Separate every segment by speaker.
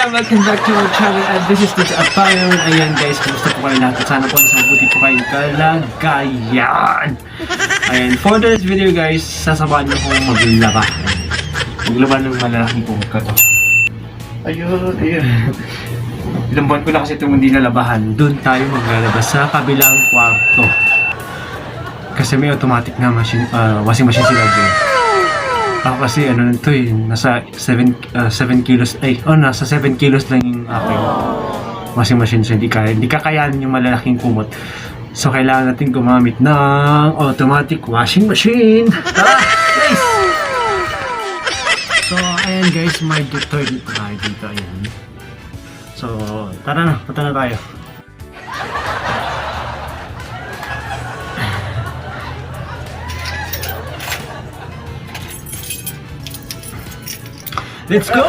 Speaker 1: everyone! Welcome back to our channel and this is Paanu. Ayan guys, kumusta po kayo lahat? Sana po nasa mabuti po kayong kalagayan. Ayan, for this video guys, sasabahan nyo kong maglaba. Maglaba ng malalaking pumunta to. Ayun. Ilang buwan ko na kasi itong hindi nalabahan. Doon tayo maglalaba sa kabilang kwarto. Kasi may automatic na washing machine sila doon. Ako kasi ano nito nasa 7 kilos, nasa 7 kilos lang yung aking washing machine. So hindi kakayanin yung malalaking kumot. So kailangan natin gumamit ng automatic washing machine. Tara guys! So ayan guys, may toilet tayo dito, ayan. So tara na, punta na tayo. Let's go!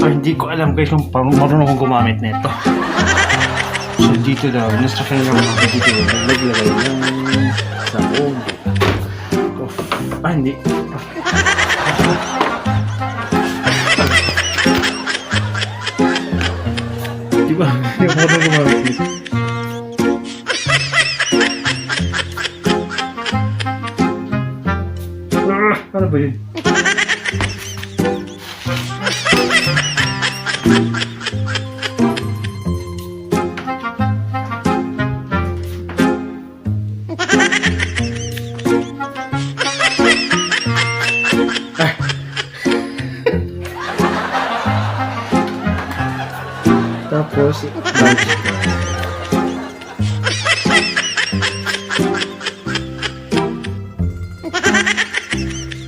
Speaker 1: So hindi ko alam guys kung marunong akong gumamit nito. So dito daw, instruction lang ako dito. Naglagay ng sabon. Hindi. Diba? Hindi ako marunong gumamit nito. Ano ba yun?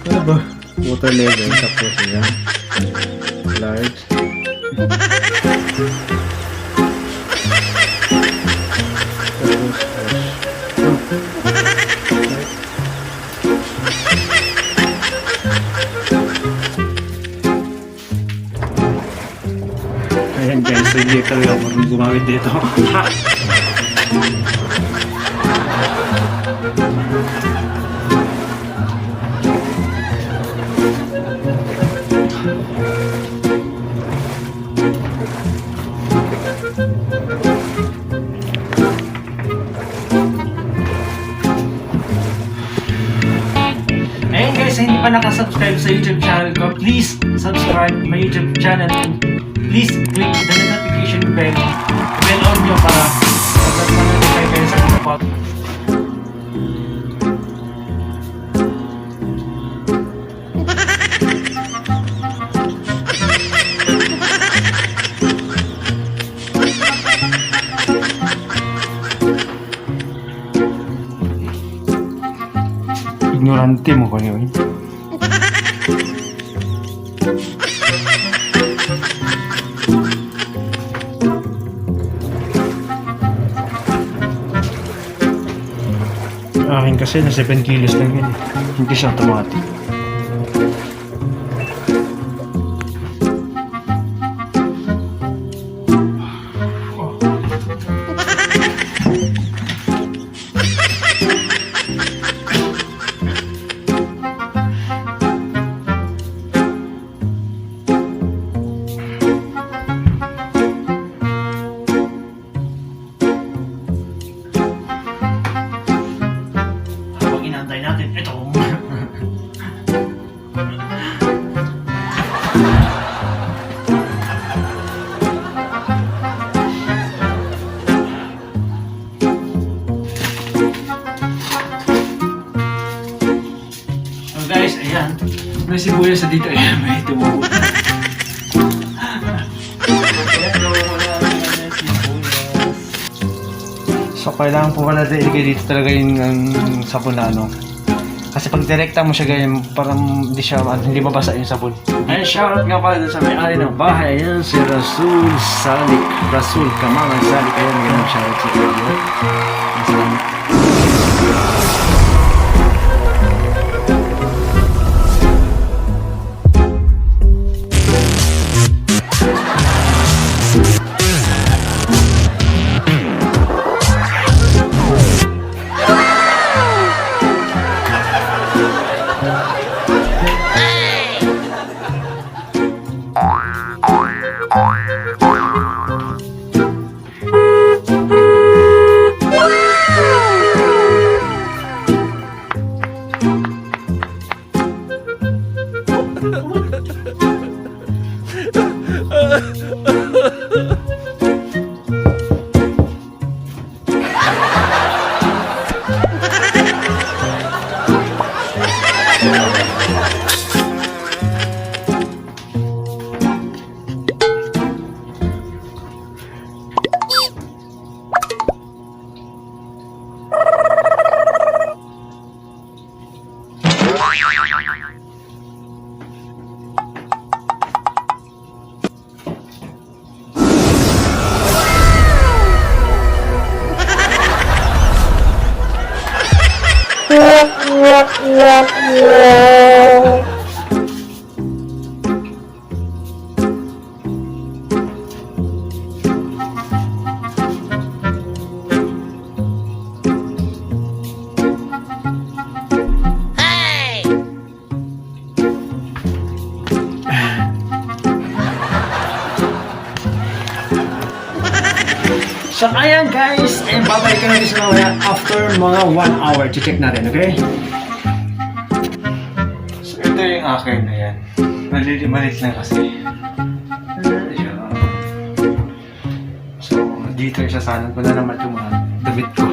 Speaker 1: Ano ba? Water level, tapos yan. Large. Ayan guys, so hindi talaga marunong gumamit dito. Ayan guys, hindi pa nakasubscribe sa YouTube channel ko, please subscribe my YouTube channel and please click the notification bell on nyo para mag-notify kayo sa mga pod. Ignorante mo ko yun. Akin kasi na 7 kilos lang yun. Hindi siya automatic. Inantay natin. Ito. So guys, ayan. May sibuyas sa dito. Ayan, may tumubo. So kailangan po pala ilagay dito talaga yung sabon na ano. Kasi pag direkta mo siya ganyan, parang hindi mabasa yung sabon. Ay, shoutout nga pala sa may-ari ng bahay. Ayan, si Rasul Salik. Rasul Kamaman Salik. Ayan, ganyan shoutout sa iyo. Salamat. So ayan guys, babalikan natin sa mamaya after mga 1 hour. Check natin, okay? So ito yung akin, ayan. Malit lang kasi. So dito yung sasalan ko na naman itong mga damit ko.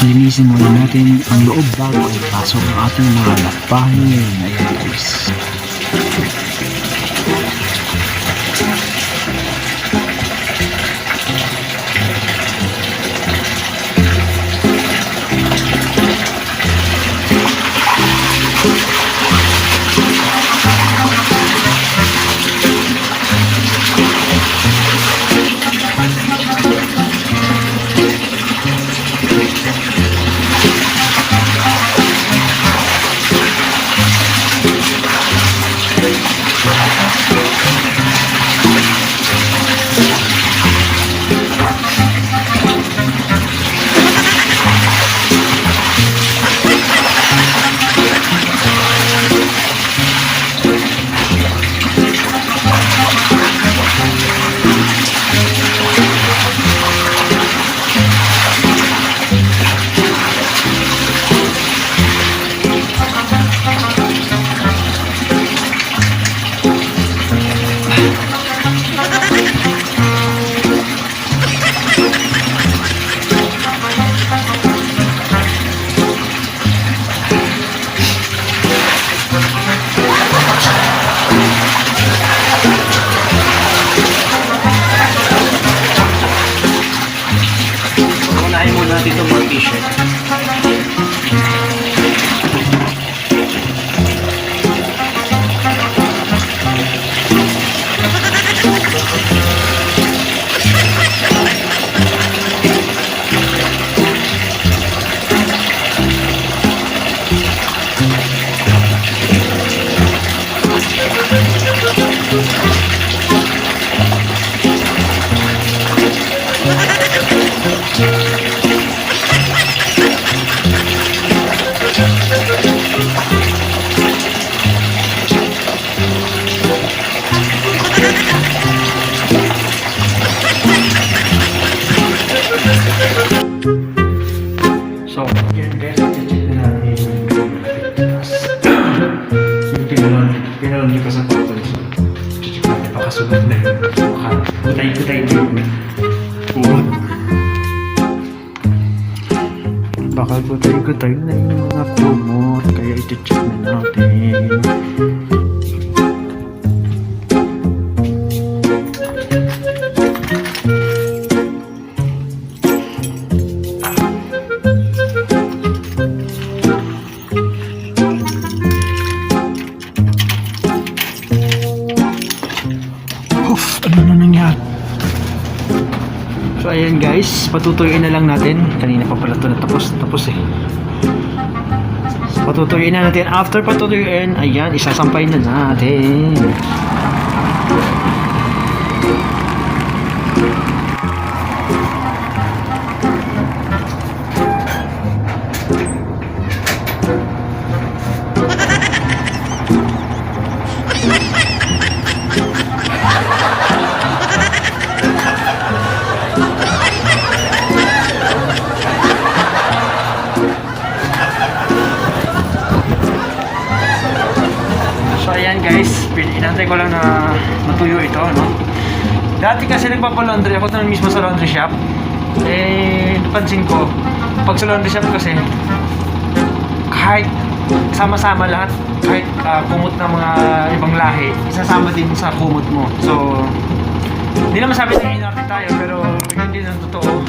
Speaker 2: linisin muna natin ang loob bago ay pasok ang ating mga labahin. Ayan guys. Unahin muna natin itong mga t-shirt. So, yan guys, check na natin yung pinalon ko sa photos. Check natin, pakasulat na yun. Kutay-kutay din. Baka kutay-kutay na yung mga kumot, kaya iti-check na natin. Ano na nangyari? So ayan guys, patutuyuin na lang natin. Kanina pa pala ito natapos eh. So, patutuyuin na natin. After patutuyuin, ayan, isasampay na natin. Ayan guys, inantay ko lang na matuyo ito, no? Dati kasi nagpapalaundry ako doon mismo sa laundry shop. Eh, napansin ko, pag sa laundry shop kasi, kahit sama-sama lahat, kahit kumot ng mga ibang lahi, isasama din sa kumot mo. So, hindi naman sabi na inarte tayo, pero hindi na totoo.